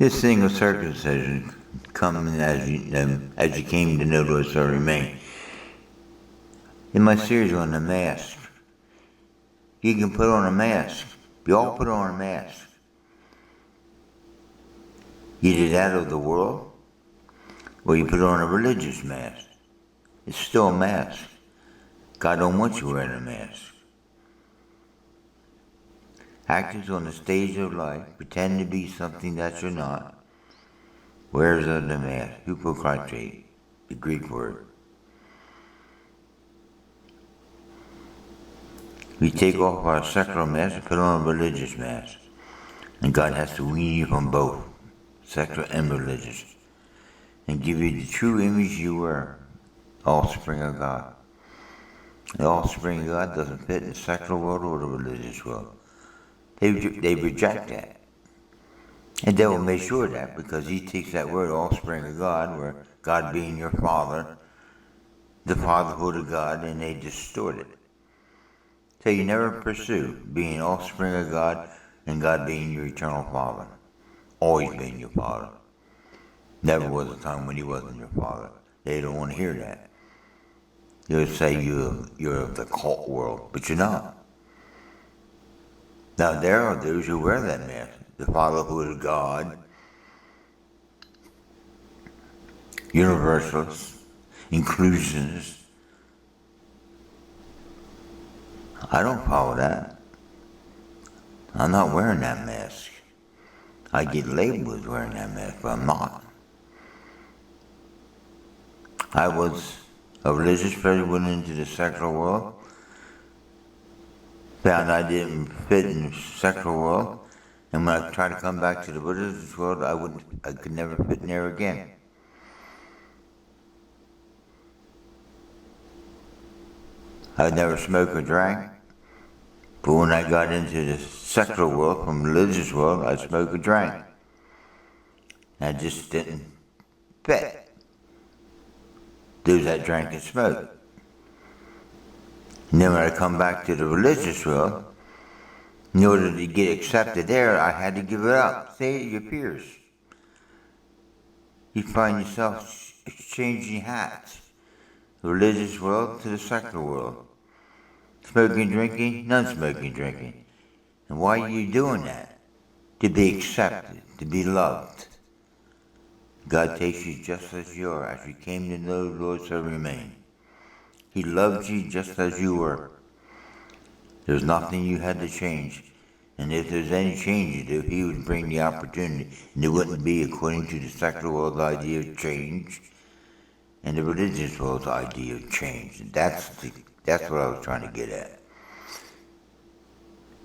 This thing of circumcision coming as you came to know Lord shall remain. In my series on the mask, you can put on a mask. You all put on a mask. Either that of the world, or you put on a religious mask. It's still a mask. God don't want you wearing a mask. Actors on the stage of life pretend to be something that you're not. Wearers of the mask, hypocrite, the Greek word. We take off our secular mask and put on a religious mask. And God has to wean you from both, secular and religious, and give you the true image you were, offspring of God. The offspring of God doesn't fit in the secular world or the religious world. They reject that. And they will make sure of that because he takes that word, offspring of God, where God being your father, the fatherhood of God, and they distort it. So you never pursue being offspring of God and God being your eternal father. Always being your father. Never was a time when he wasn't your father. They don't want to hear that. They'll say you're of the cult world, but you're not. Now there are those who wear that mask. The fatherhood of God, universalists, inclusionists. I don't follow that. I'm not wearing that mask. I get labeled as wearing that mask, but I'm not. I was a religious person, went into the secular world, found I didn't fit in the secular world, and when I tried to come back to the religious world, I could never fit in there again. I never smoked or drank, but when I got into the secular world, from the religious world, I smoked or drank. I just didn't fit. Those that drank and smoked. And then when I come back to the religious world, in order to get accepted there, I had to give it up. Say it to your peers. You find yourself exchanging hats. The religious world to the secular world. Smoking, drinking, non-smoking, drinking. And why are you doing that? To be accepted, to be loved. God takes you just as you are. As you came to know the Lord shall remain. He loved you just as you were. There's nothing you had to change. And if there's any change you do, he would bring the opportunity. And it wouldn't be according to the secular world's idea of change and the religious world's idea of change. And that's what I was trying to get at.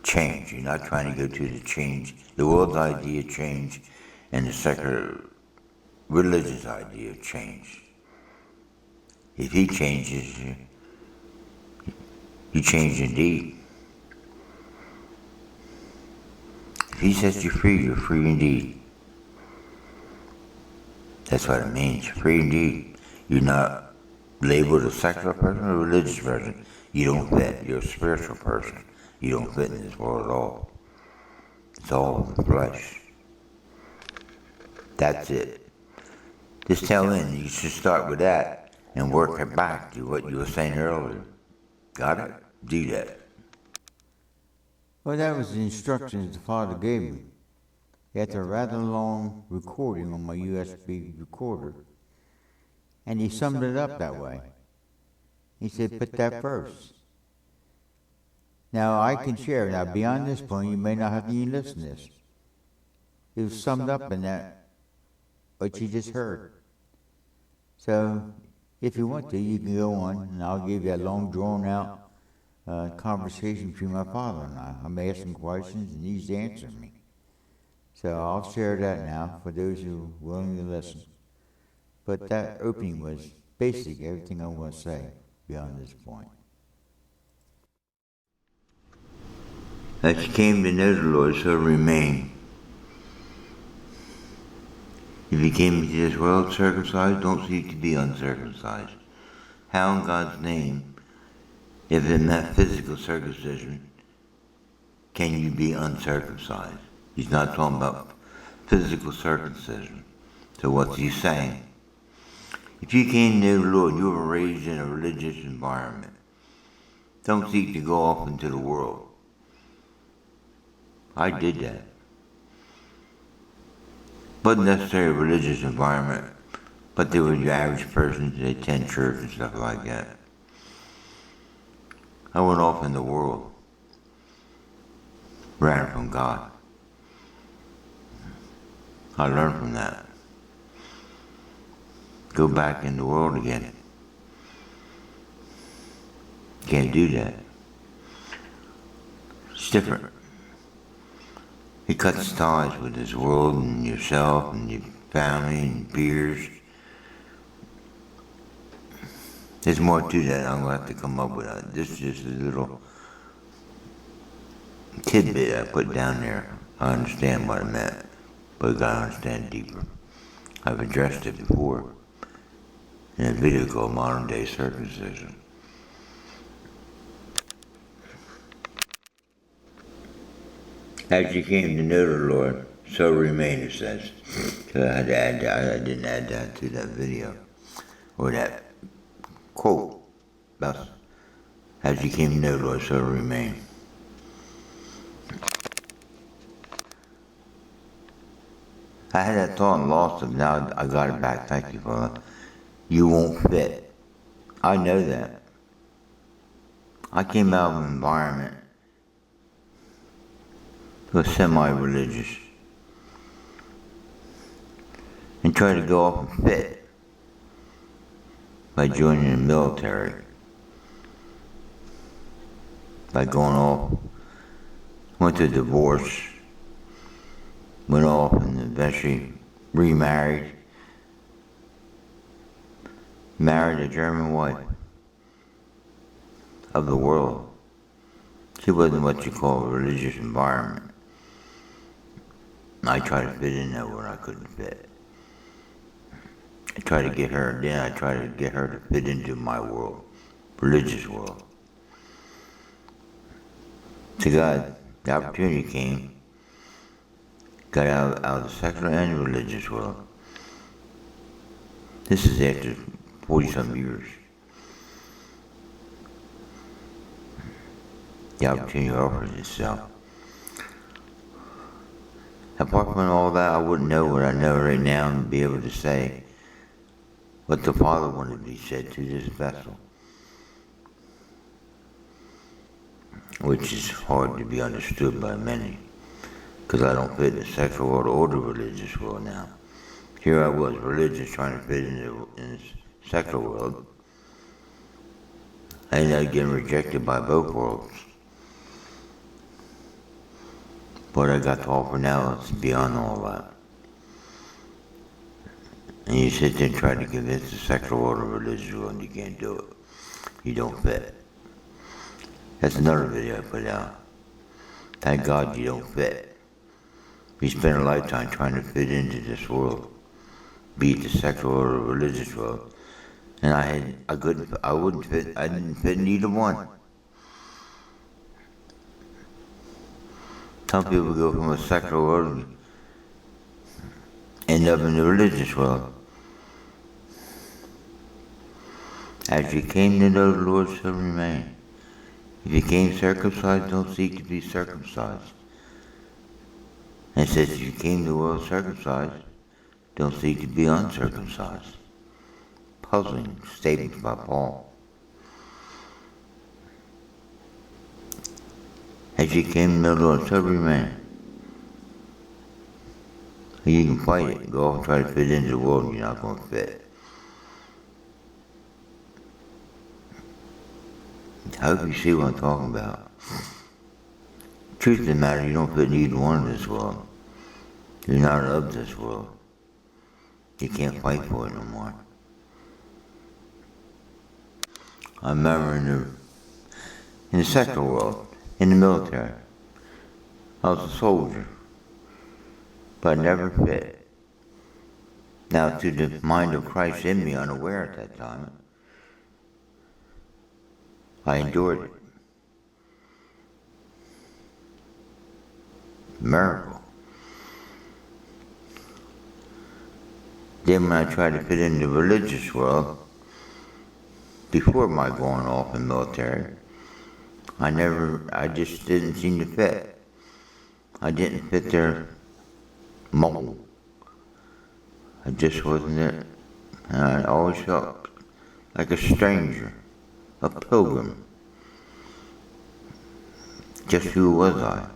Change. You're not trying to go to the change, the world's idea of change and the secular religious idea of change. If he changes you, you change indeed. If he sets you free, you're free indeed. That's what it means, free indeed. You're not labeled a secular person or a religious person. You don't fit. You're a spiritual person. You don't fit in this world at all. It's all the flesh. That's it. Just tell in, you should start with that and work it back to what you were saying earlier. Got it? Do that. Well, that was the instructions the Father gave me. After a rather long recording on my USB recorder, and he summed it up that way. He said, put that first. Now, I can share, now beyond this point, you may not have to even listen to this. It was summed up in that, what you just heard. So, if you want to, you can go on, and I'll give you a long, drawn-out conversation between my father and I. I'm asking questions, and he's answering me. So I'll share that now for those who are willing to listen. But that opening was basic, everything I want to say beyond this point. As you came to know the Lord shall remain. If you came into this world circumcised, don't seek to be uncircumcised. How in God's name, if in that physical circumcision, can you be uncircumcised? He's not talking about physical circumcision. So what's he saying? If you came to know the Lord, you were raised in a religious environment. Don't seek to go off into the world. I did that. Wasn't necessarily a religious environment, but there was your average person that attend church and stuff like that. I went off in the world, ran from God. I learned from that. Go back in the world again. Can't do that. It's different. He cuts ties with this world and yourself and your family and peers. There's more to that. I'm going to have to come up with that. This is just a little tidbit I put down there. I understand what it meant, but I got to understand deeper. I've addressed it before in a video called Modern Day Circumcision. As you came to know the Lord, so remain, it says. So I had to add that. I didn't add that to that video. Or that quote. About, as you came to know the Lord, so remain. I had that thought and lost it. Now I got it back. Thank you, Father. You won't fit. I know that. I came out of an environment that was semi-religious and tried to go off and fit by joining the military, by going off, went to divorce, went off and eventually remarried, married a German wife of the world. She wasn't what you call a religious environment. I tried to fit in there where I couldn't fit. I tried to get her, then I tried to get her to fit into my world, religious world. To God, the opportunity came, got out of the secular and religious world. This is after 40-some years. The opportunity offers itself. Apart from all that, I wouldn't know what I know right now and be able to say what the Father wanted to be said to this vessel, which is hard to be understood by many, because I don't fit in the secular world or the religious world now. Here I was, religious, trying to fit in the secular world. I ended up getting rejected by both worlds. What I got to offer now is beyond all that. And you sit there and try to convince the secular world or religious world, and you can't do it. You don't fit. That's another video I put out. Thank God you don't fit. You spend a lifetime trying to fit into this world, be it the secular world or religious world, and I wouldn't fit. I didn't fit in either one. Some people go from a secular world and end up in the religious world. As you came to know the Lord, so remain. If you came circumcised, don't seek to be circumcised. And it says, if you came to the world circumcised, don't seek to be uncircumcised. Puzzling statements by Paul. As you came to know the Lord, so remain. You can fight it. Go off and try to fit into the world, and you're not going to fit. I hope you see what I'm talking about. Truth of the matter, you don't fit in either one of this world. You're not of this world. You can't fight for it no more. I remember in the secular world, in the military, I was a soldier, but I never fit. Now, to the mind of Christ in me, unaware at that time, I endured it. Miracle. Then when I tried to fit in the religious world, before my going off in the military, I just didn't seem to fit. I didn't fit their mold. I just wasn't it. And I always felt like a stranger, a pilgrim. Just who was I?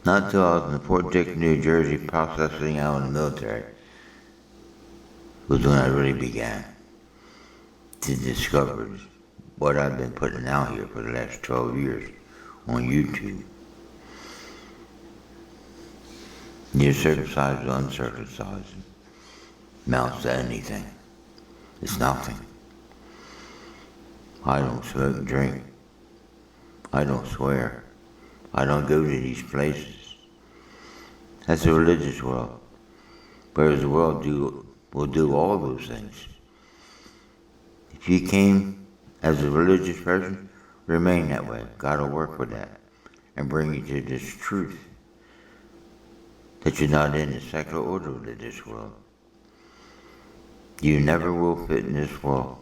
Not until I was in Fort Dick, New Jersey, processing out in the military, was when I really began to discover what I've been putting out here for the last 12 years on YouTube. You're circumcised or uncircumcised amounts to anything. It's nothing. I don't smoke and drink. I don't swear. I don't go to these places. That's the religious world. Whereas the world will do all those things. If you came as a religious person, remain that way. God will work with that and bring you to this truth that you're not in the secular order of this world. You never will fit in this world.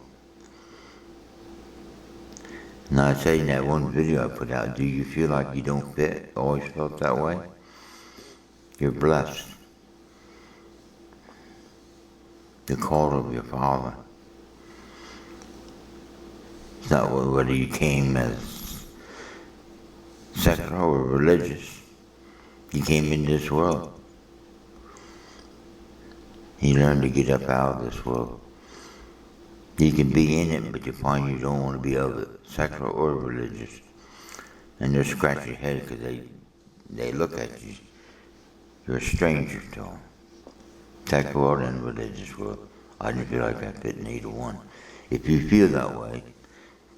And I say in that one video I put out, do you feel like you don't fit? Always felt that way? You're blessed. The call of your Father. It's not whether you came as secular or religious. You came into this world. You learn to get up out of this world. You can be in it, but you find you don't want to be of it, secular or religious. And they'll scratch your head because they look at you. You're a stranger to them. Secular world and religious world. I didn't feel like I fit in either one. If you feel that way,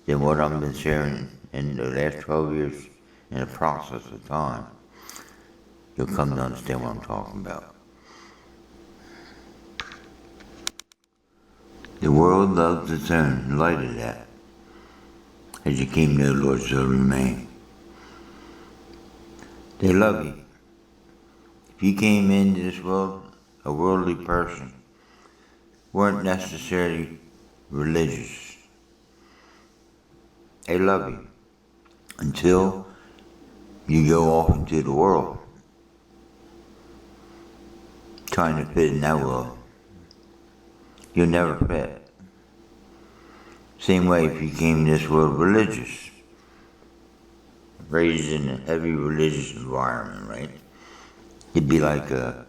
then what I've been sharing in the last 12 years in the process of time, you'll come to understand what I'm talking about. The world loves its own, in light of that. As you came to the Lord, so remain. They love you. If you came into this world, a worldly person, weren't necessarily religious. They love you until you go off into the world, trying to fit in that world. You'll never fit. Same way if you came to this world religious, raised in a heavy religious environment, right? You'd be like a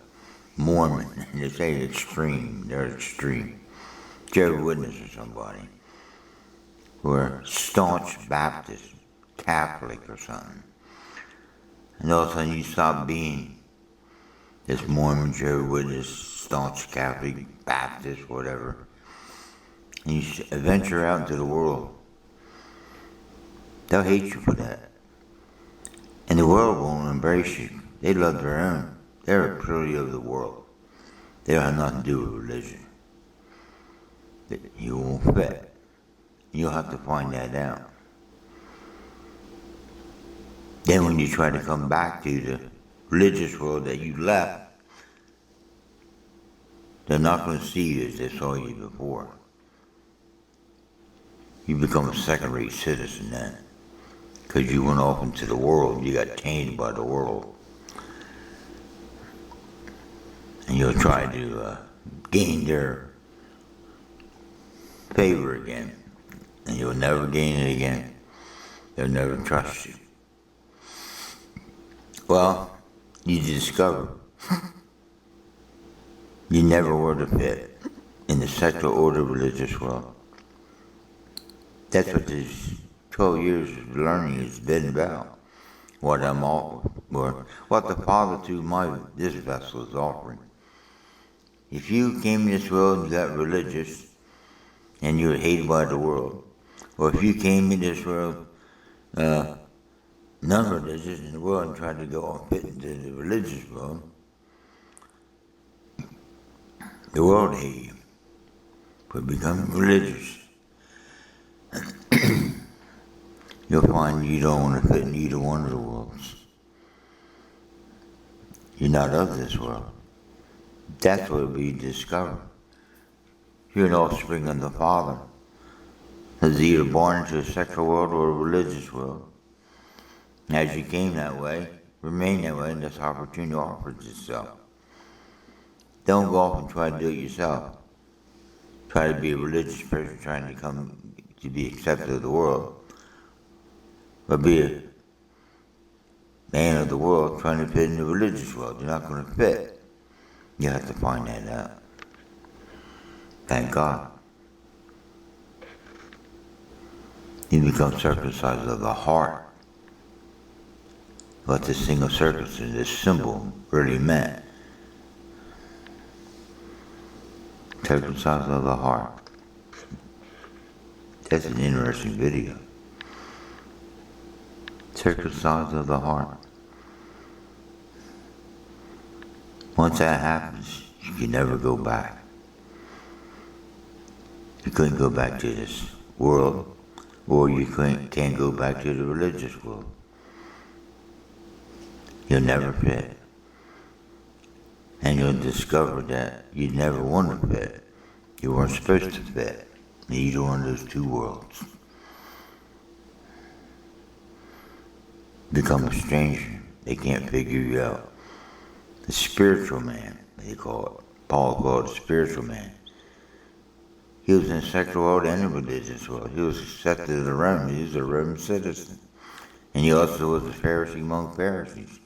Mormon. They say extreme. They're extreme. Jehovah's Witness or somebody. Or staunch Baptist, Catholic or something. And all of a sudden you stop being this Mormon, Jehovah's Witness, staunch Catholic, Baptist, whatever. And you venture out into the world. They'll hate you for that. And the world won't embrace you. They love their own. They're a purity of the world. They don't have nothing to do with religion. You won't fit. You'll have to find that out. Then when you try to come back to the religious world that you left, they're not going to see you as they saw you before. You become a second-rate citizen then. Because you went off into the world, you got tainted by the world. And you'll try to gain their favor again. And you'll never gain it again. They'll never trust you. Well, you discover you never were to fit in the secular order religious world. That's what this 12 years of learning has been about. What I'm or what the Father through this vessel is offering. If you came to this world and got religious and you were hated by the world, or if you came into this world non-religious in the world and tried to go and fit into the religious world, the world hate you for becoming religious. You'll find you don't want to fit in either one of the worlds. You're not of this world. That's what we discover. You're an offspring of the Father. Is either born into a secular world or a religious world. As you came that way, remain that way, and this opportunity offers itself. Don't go off and try to do it yourself. Try to be a religious person trying to come to be accepted of the world. But be a man of the world trying to fit in the religious world. You're not going to fit. You have to find that out. Thank God. You become circumcised of the heart. What this thing of circumcision, this symbol, really meant. Circumcised of the heart. That's an interesting video. Circumcised of the heart. Once that happens, you can never go back. You couldn't go back to this world, or you can't go back to the religious world. You'll never fit. And you'll discover that you never want to fit. You weren't supposed to fit in either one of those two worlds. Become a stranger. They can't figure you out. The spiritual man, they call it. Paul called it the spiritual man. He was in the secular world and the religious world. He was accepted of the Roman. He was a Roman citizen. And he also was a Pharisee among Pharisees.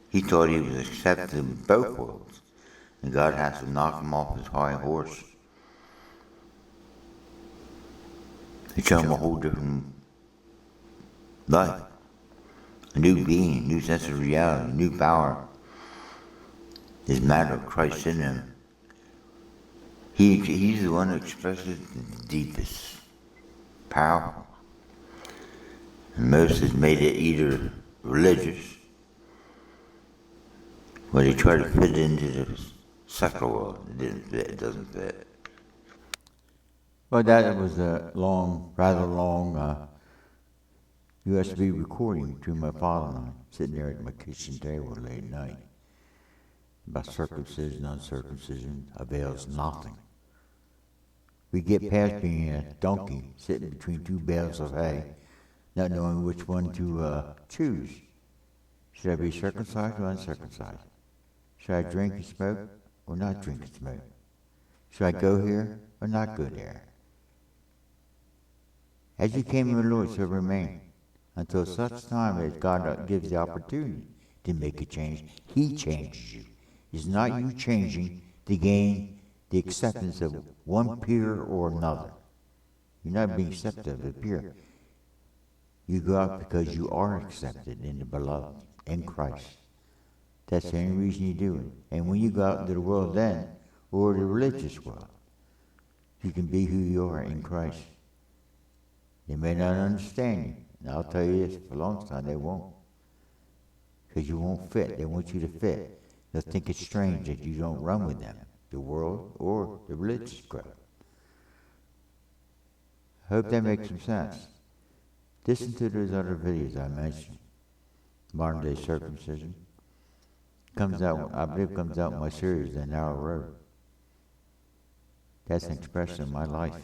He thought he was accepted in both worlds. And God has to knock him off his high horse. He showed him a whole different life. A new being, a new sense of reality, a new power. This matter of Christ in him. He's the one who expresses the deepest, powerful. And most has made it either religious, or they try to fit it into the secular world. It didn't fit, it doesn't fit. Well, that was a rather long USB recording between my father and I, sitting there at my kitchen table late at night. About circumcision, uncircumcision, avails nothing. We get past being a donkey sitting between two bales of hay, not knowing which one to choose. Should I be circumcised or uncircumcised? Should I drink and smoke or not drink and smoke? Should I go here or not go there? As you came in the Lord, so remain, until such time as God gives the opportunity to make a change. He changes you. It's not you changing to gain the acceptance of one peer or another. You're not being accepted of a peer. You go out because you are accepted in the beloved, in Christ. That's the only reason you do it. And when you go out into the world then, or the religious world, you can be who you are in Christ. They may not understand you. And I'll tell you this, for a long time they won't. Because you won't fit. They want you to fit. They'll think it's strange that you don't run with them, the world or the religious crowd. I hope that makes some sense. Listen to those other videos I mentioned. Modern day circumcision. Comes out, I believe comes out in my series, The Narrow Road. That's an expression of my life.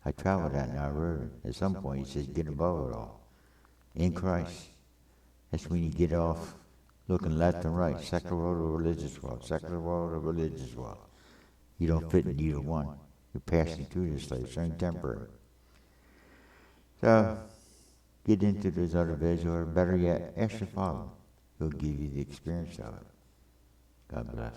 I traveled that narrow road. At some point he says, get above it all. In Christ. That's when you get off looking left and right, secular world or religious world, secular world or religious world. You don't fit in either one. You're passing through this life, it's only temporary. So, get into those other videos, or better yet, ask your Father. He'll give you the experience of it. God bless.